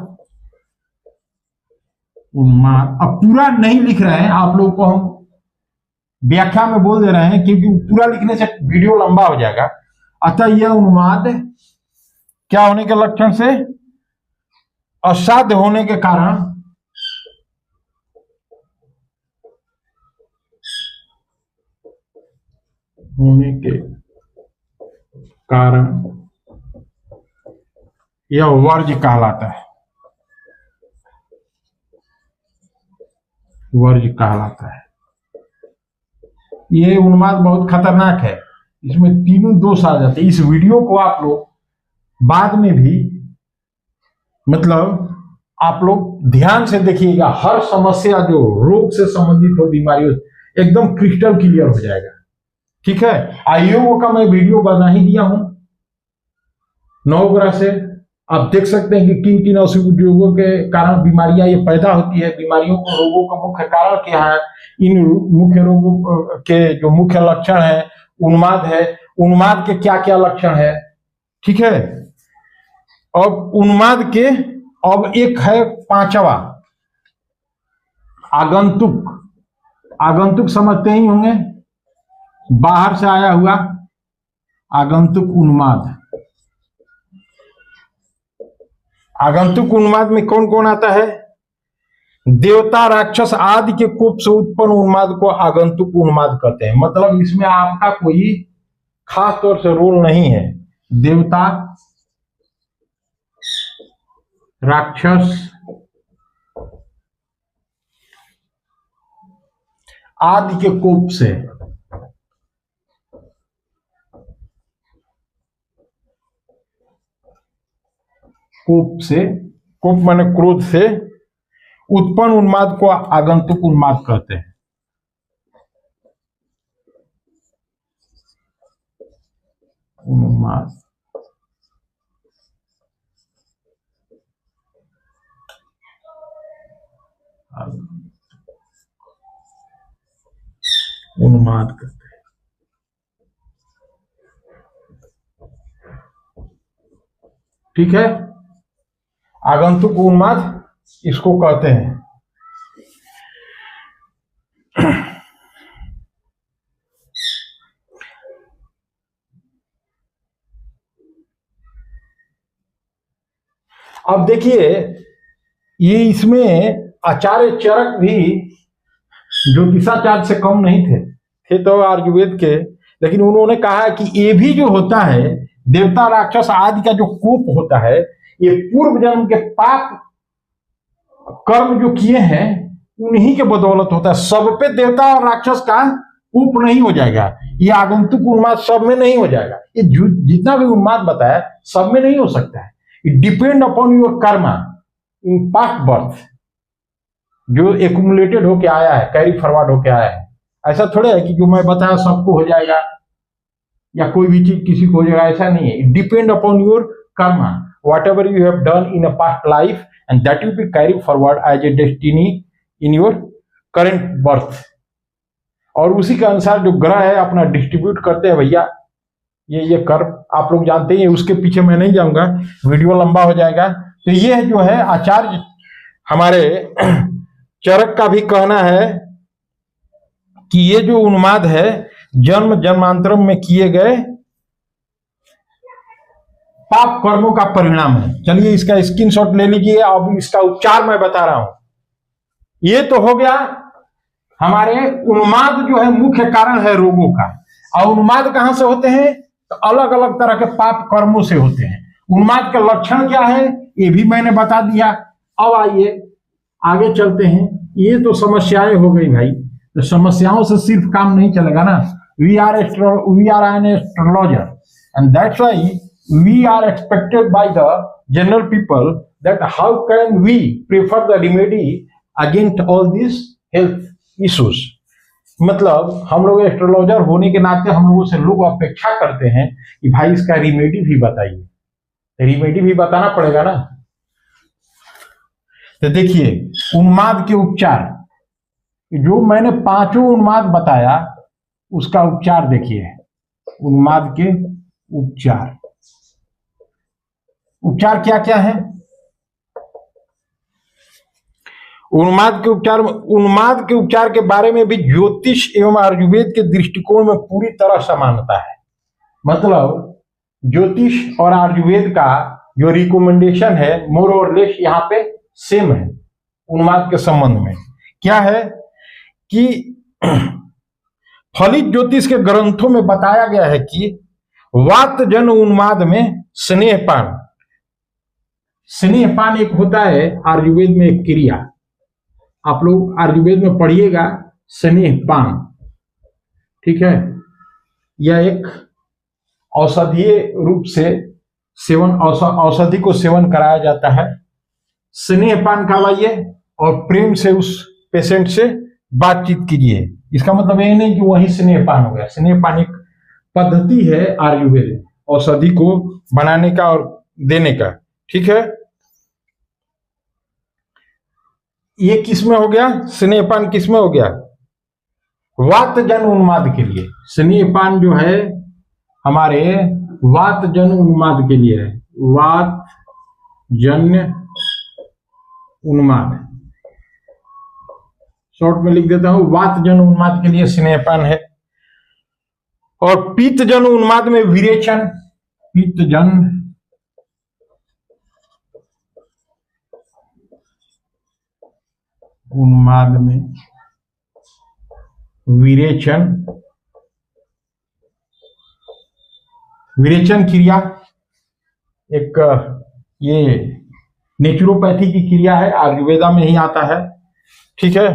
अब पूरा नहीं लिख रहे हैं, आप लोगों को हम व्याख्या में बोल दे रहे हैं, क्योंकि पूरा लिखने से वीडियो लंबा हो जाएगा। अतः यह उन्माद क्या होने के लक्षण से, असाध्य होने के कारण यह वर्ज्य कहलाता है, वर्ज्य कहलाता है। ये उन्माद बहुत खतरनाक है, इसमें तीनों दोष आ जाते हैं। इस वीडियो को आप लोग बाद में भी, मतलब आप लोग ध्यान से देखिएगा, हर समस्या जो रोग से संबंधित हो, बीमारियों, एकदम क्रिस्टल क्लियर हो जाएगा, ठीक है। आयुर्वेद का मैं वीडियो बना ही दिया हूं 9 ग्रह से, आप देख सकते हैं कि किन किन औषधियों के कारण बीमारियां ये पैदा होती है, बीमारियों को, रोगों का मुख्य कारण क्या है, इन मुख्य रोगों के जो मुख्य लक्षण है, उन्माद है, उन्माद के क्या क्या लक्षण है, ठीक है। अब उन्माद के अब एक है पांचवा, आगंतुक। आगंतुक समझते ही होंगे, बाहर से आया हुआ आगंतुक उन्माद। आगंतुक उन्माद में कौन कौन आता है? देवता, राक्षस आदि के कोप से उत्पन्न उन्माद को आगंतुक उन्माद कहते हैं। मतलब इसमें आपका कोई खास तौर से रोल नहीं है। देवता, राक्षस आदि के कोप से कोप माने क्रोध से उत्पन्न उन्माद को आगंतुक उन्माद कहते हैं। उन्माद उन्माद कहते हैं, ठीक है। आगंतुक उन्माद इसको कहते हैं। अब देखिए, ये इसमें आचार्य चरक भी ज्योतिषाचार्य से कम नहीं थे तो आयुर्वेद के, लेकिन उन्होंने कहा है कि ये भी जो होता है, देवता, राक्षस आदि का जो कोप होता है, ये पूर्व जन्म के पाप कर्म जो किए हैं उन्हीं के बदौलत होता है। सब पे देवता और राक्षस का कोप नहीं हो जाएगा, ये आगंतुक उन्माद सब में नहीं हो जाएगा। ये जितना भी उन्माद बताया सब में नहीं हो सकता है। It depend upon your Karma in past birth, जो एक्यूमुलेटेड होके आया है, कैरी फॉरवर्ड होके आया है। ऐसा थोड़ा है कि जो मैं बताया सबको हो जाएगा या कोई भी चीज किसी को हो जाएगा, ऐसा नहीं है। It depend upon your karma, whatever you have done in a past life and that will be carry forward as a destiny in your current birth. और उसी के अनुसार जो ग्रह है अपना डिस्ट्रीब्यूट करते हैं भैया, ये कर्म आप लोग जानते ही हैं, उसके पीछे मैं नहीं जाऊंगा, वीडियो लंबा हो जाएगा। तो ये जो है आचार्य हमारे चरक का भी कहना है कि ये जो उन्माद है जन्म जन्मांतरम में किए गए पाप कर्मों का परिणाम है। चलिए इसका स्क्रीनशॉट ले लीजिए। अब इसका उपचार मैं बता रहा हूं। ये तो हो गया हमारे उन्माद जो है मुख्य कारण है रोगों का। और उन्माद कहां से होते हैं? तो अलग अलग तरह के पाप कर्मों से होते हैं। उन्माद के लक्षण क्या है ये भी मैंने बता दिया। अब आइए आगे चलते हैं। ये तो समस्याएं हो गई भाई, तो समस्याओं से सिर्फ काम नहीं चलेगा ना। We are an astrologer and that's why we are expected by the general people that how can we prefer the remedy against all this health issues. मतलब हम लोग एस्ट्रोलॉजर होने के नाते हम लोगों से लोग अपेक्षा करते हैं कि भाई इसका रेमेडी भी बताइए। रेमेडी भी बताना पड़ेगा ना। तो देखिए उन्माद के उपचार, जो मैंने पांचों उन्माद बताया उसका उपचार देखिए। उन्माद के उपचार, उपचार क्या क्या है? उन्माद के उपचार के बारे में भी ज्योतिष एवं आयुर्वेद के दृष्टिकोण में पूरी तरह समानता है। मतलब ज्योतिष और आयुर्वेद का जो रिकमेंडेशन है मोर और लेस यहाँ पे सेम है। उन्माद के संबंध में क्या है कि फलित ज्योतिष के ग्रंथों में बताया गया है कि वात जन उन्माद में स्नेहपान एक होता है आयुर्वेद में एक क्रिया। आप लोग आयुर्वेद में पढ़िएगा स्नेहपान, ठीक है। यह एक औषधीय रूप से औषधि को सेवन कराया जाता है। स्नेहपान करवाइए और प्रेम से उस पेशेंट से बातचीत कीजिए। इसका मतलब ये नहीं कि वही स्नेहपान हो गया। स्नेहपान एक पद्धति है आयुर्वेद औषधि को बनाने का और देने का, ठीक है। ये किसमें हो गया? स्नेहपान किसमें हो गया? वात जन उन्माद के लिए। स्नेहपान जो है हमारे वात जन उन्माद के लिए है। वात जन्य उन्माद, शॉर्ट में लिख देता हूं, वात जन उन्माद के लिए स्नेहपान है। और पित्त जन उन्माद में विरेचन, पित्त जन उन्माद में विरेचन क्रिया एक ये नेचुरोपैथी की क्रिया है, आयुर्वेदा में ही आता है, ठीक है।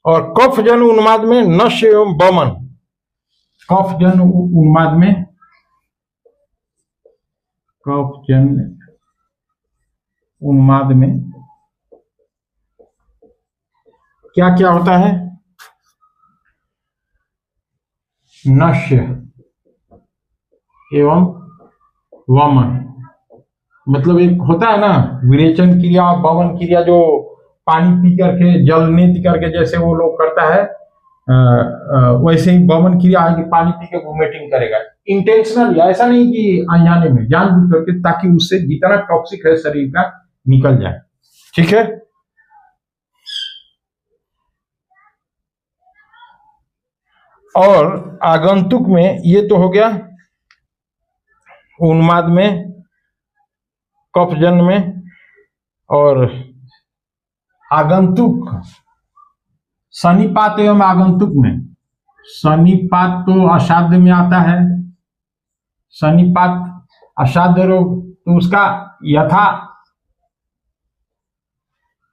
और कफ जन उन्माद में नश्य एवं वमन। कफ जन उन्माद में क्या क्या होता है? नश्य एवं वमन। मतलब एक होता है ना विरेचन क्रिया, वमन क्रिया, जो पानी पी करके जल नेति करके जैसे वो लोग करता है वैसे ही वमन क्रिया आगे पानी पी के वोमिटिंग करेगा। इंटेंशनल, ऐसा नहीं कि अनजाने में, जानबूझ करके, ताकि उससे जितना टॉक्सिक है शरीर का निकल जाए, ठीक है। और आगंतुक में ये तो हो गया उन्माद में, कफजन में। और आगंतुक सन्निपात एवं आगंतुक में, सन्निपात तो असाध्य में आता है। सन्निपात असाध्य रोग, तो उसका यथा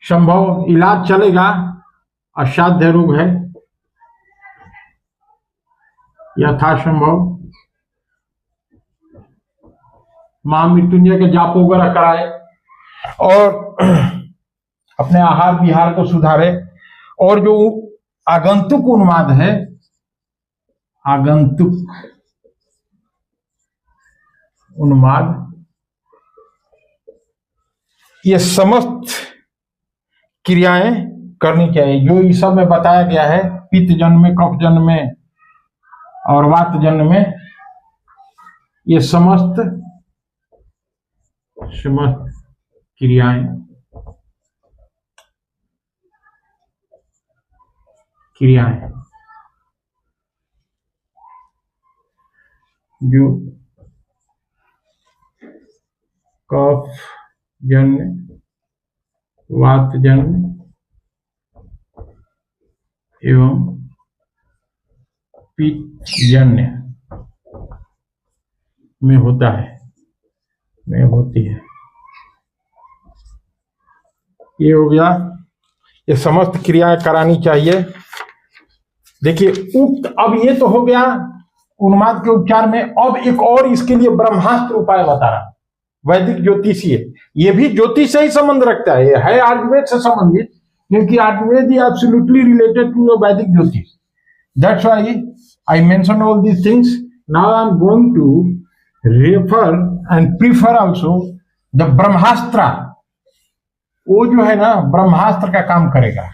संभव इलाज चलेगा। असाध्य रोग है, यथासंभव महामृत्युंजय के जाप वगैरह कराए। और अपने आहार विहार को सुधारे। और जो आगंतुक उन्माद है, आगंतुक उन्माद, ये समस्त क्रियाएं करनी चाहिए जो इस सब में बताया गया है, पित्त जन्म में, कफ जन्म में और वात जन्म में। ये समस्त क्रियाएं जो कफ जन्य, वात जन्य एवं पित्त जन्य में होता है, में होती है। ये हो गया, ये समस्त क्रियाएं करानी चाहिए। देखिए उक्त, अब ये तो हो गया उन्माद के उपचार में। अब एक और इसके लिए ब्रह्मास्त्र उपाय बता रहा, वैदिक ज्योतिषीय। ये भी ज्योतिष से ही संबंध रखता है, ये है आयुर्वेद से संबंधित, क्योंकि Ayurveda is absolutely related to Vedic jyotish. That's why I mention all these things. Now I am going to refer and prefer also the Brahmastra. वो जो है ना, ब्रह्मास्त्र का काम करेगा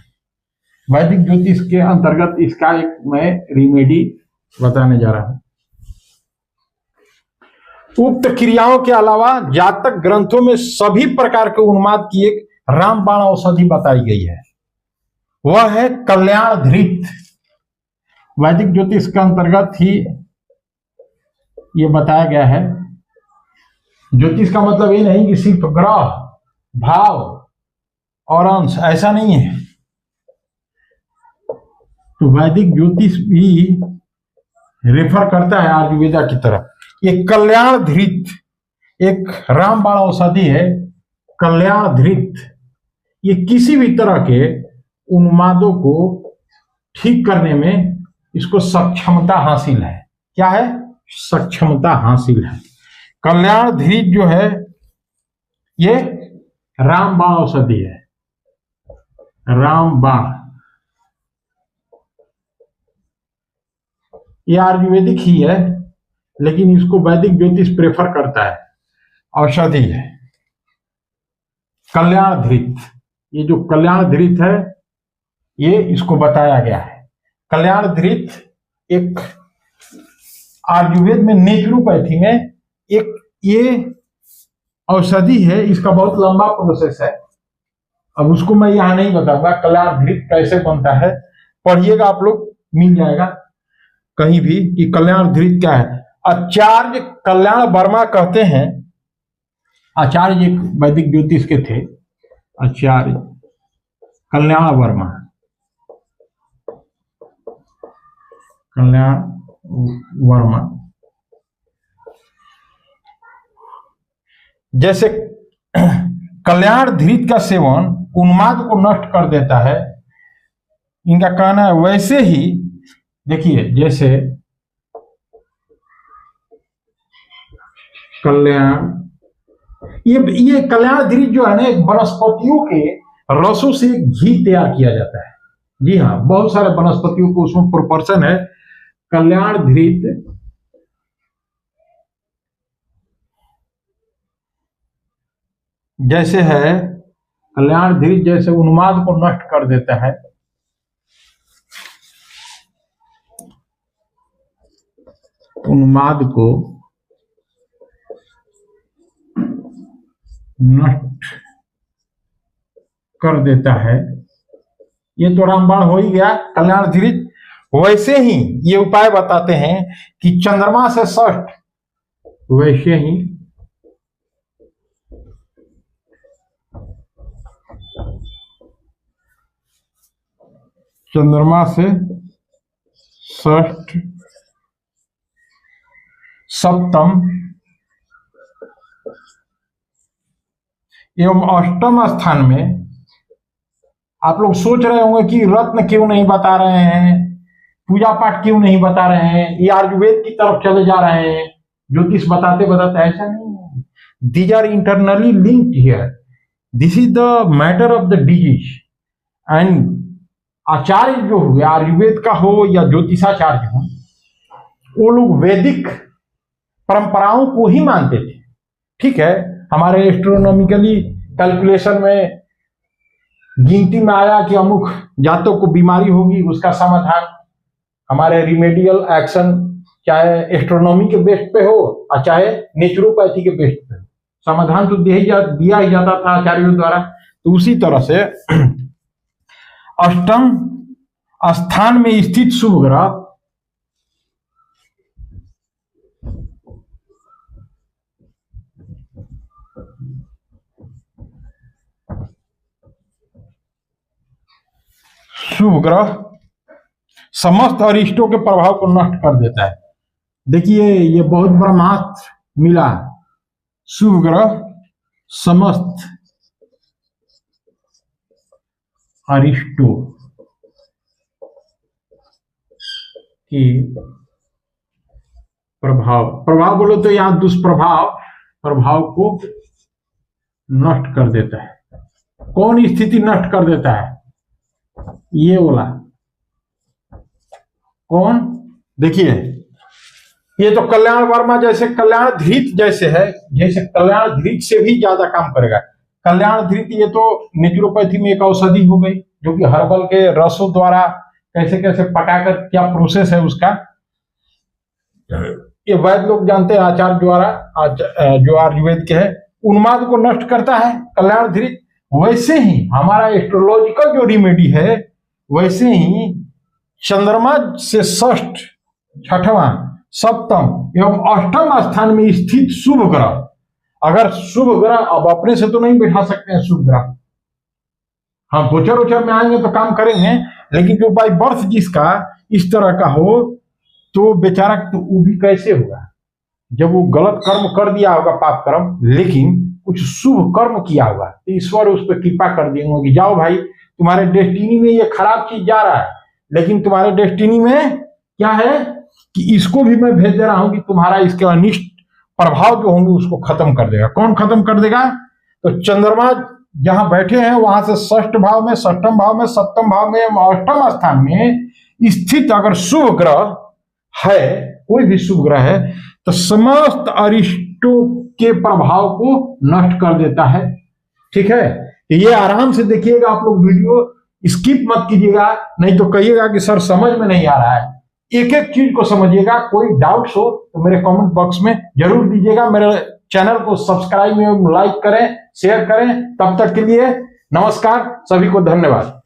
वैदिक ज्योतिष के अंतर्गत। इसका एक मैं रिमेडी बताने जा रहा हूं। उक्त क्रियाओं के अलावा जातक ग्रंथों में सभी प्रकार के उन्माद की एक रामबाण औषधि बताई गई है, वह है कल्याण धृत। वैदिक ज्योतिष के अंतर्गत ही ये बताया गया है। ज्योतिष का मतलब ये नहीं कि सिर्फ ग्रह, भाव और अंश, ऐसा नहीं है। तो वैदिक ज्योतिष भी रेफर करता है आयुर्वेदा की तरफ। ये कल्याण धृत एक रामबाण औषधि है, कल्याण धृत। ये किसी भी तरह के उन्मादों को ठीक करने में इसको सक्षमता हासिल है। क्या है? सक्षमता हासिल है। कल्याण धृत जो है ये रामबाण औषधि है, रामबाण। ये आयुर्वेदिक ही है, लेकिन इसको वैदिक ज्योतिष प्रेफर करता है, औषधि है कल्याण धृत। ये जो कल्याण धृत है, ये इसको बताया गया है। कल्याण धृत एक आयुर्वेद में नेचुरोपैथी में एक ये औषधि है। इसका बहुत लंबा प्रोसेस है, अब उसको मैं यहां नहीं बताऊंगा। कल्याण धृत कैसे बनता है पढ़िएगा आप लोग, मिल जाएगा कहीं भी कि कल्याण धृत क्या है। आचार्य कल्याण वर्मा कहते हैं, आचार्य एक वैदिक ज्योतिष के थे, आचार्य कल्याण वर्मा, कल्याण वर्मा। जैसे कल्याण धृत का सेवन उन्माद को नष्ट कर देता है, इनका कहना है। वैसे ही देखिए, जैसे कल्याण, ये कल्याण धृत जो है ना, एक वनस्पतियों के रसों से घी तैयार किया जाता है। जी हाँ, बहुत सारे वनस्पतियों को उसमें प्रोपोर्शन है। कल्याण धृत जैसे है, कल्याण धृत जैसे उन्माद को नष्ट कर देता है, उन्माद को नष्ट कर देता है। ये तो रामबाण हो ही गया, कल्याण धृत। वैसे ही ये उपाय बताते हैं कि चंद्रमा से षष्ठ, वैसे ही चंद्रमा से षष्ठ, सप्तम एवं अष्टम स्थान में। आप लोग सोच रहे होंगे कि रत्न क्यों नहीं बता रहे हैं, पूजा पाठ क्यों नहीं बता रहे हैं, ये आयुर्वेद की तरफ चले जा रहे हैं ज्योतिष बताते बताते। ऐसा नहीं है, these are internally linked here. This is the matter of the disease. And Acharya जो हुए, आयुर्वेद का हो या ज्योतिषाचार्य हो, वो लोग वैदिक परंपराओं को ही मानते थे। ठीक है, हमारे एस्ट्रोनॉमिकली कैलकुलेशन में गिनती में आया कि अमुक जातों को बीमारी होगी, उसका समाधान हमारे रिमेडियल एक्शन चाहे एस्ट्रोनॉमी के बेस पे हो और चाहे नेचुरोपैथी के बेस पे हो, समाधान तो दिया ही जाता था आचार्यों द्वारा। तो उसी तरह से अष्टम स्थान में स्थित शुभ ग्रह समस्त अरिष्टों के प्रभाव को नष्ट कर देता है। देखिए ये बहुत बड़ा महत्व मिला। शुभ ग्रह समस्त अरिष्टों के प्रभाव बोलो तो यहां प्रभाव को नष्ट कर देता है। कौन स्थिति नष्ट कर देता है? ये बोला कौन? देखिए ये तो कल्याण वर्मा जैसे कल्याण धृत जैसे है, जैसे कल्याण धृत से भी ज्यादा काम करेगा। कल्याण धृत ये तो नेचुरोपैथी में एक औषधि हो गई, जो कि हर्बल के रसों द्वारा कैसे कैसे पकाकर क्या प्रोसेस है उसका, ये वैद्य लोग जानते हैं, आचार्य द्वारा जो आयुर्वेद के है, उन्माद को नष्ट करता है कल्याण धृत। वैसे ही हमारा एस्ट्रोलॉजिकल जो रेमेडी है, वैसे ही चंद्रमा से षष्ठ, छठवां, सप्तम एवं अष्टम स्थान में स्थित शुभ ग्रह, अगर शुभ ग्रह अब अपने से तो नहीं बैठा सकते हैं शुभ ग्रह, हम गोचर वोचर में आएंगे तो काम करेंगे, लेकिन जो बाई बर्थ जिसका इस तरह का हो तो बेचारा तो वो भी कैसे होगा जब वो गलत कर्म कर दिया होगा, पाप कर्म, लेकिन कुछ शुभ कर्म किया होगा तो ईश्वर उस पर कृपा कर देंगे कि जाओ भाई तुम्हारे डेस्टिनी में ये खराब चीज जा रहा है, लेकिन तुम्हारे डेस्टिनी में क्या है कि इसको भी मैं भेज दे रहा हूं कि तुम्हारा इसके अनिष्ट प्रभाव जो होंगे उसको खत्म कर देगा। कौन खत्म कर देगा? तो चंद्रमा जहां बैठे हैं वहां से षष्ठ भाव में, सप्तम भाव में, सप्तम भाव में, अष्टम स्थान में स्थित अगर शुभ ग्रह है, कोई भी शुभ ग्रह है, तो समस्त अरिष्टों के प्रभाव को नष्ट कर देता है। ठीक है, ये आराम से देखिएगा आप लोग, वीडियो स्किप मत कीजिएगा, नहीं तो कहिएगा कि सर समझ में नहीं आ रहा है। एक एक चीज को समझिएगा। कोई डाउट्स हो तो मेरे कमेंट बॉक्स में जरूर दीजिएगा। मेरे चैनल को सब्सक्राइब एवं लाइक करें, शेयर करें। तब तक के लिए नमस्कार, सभी को धन्यवाद।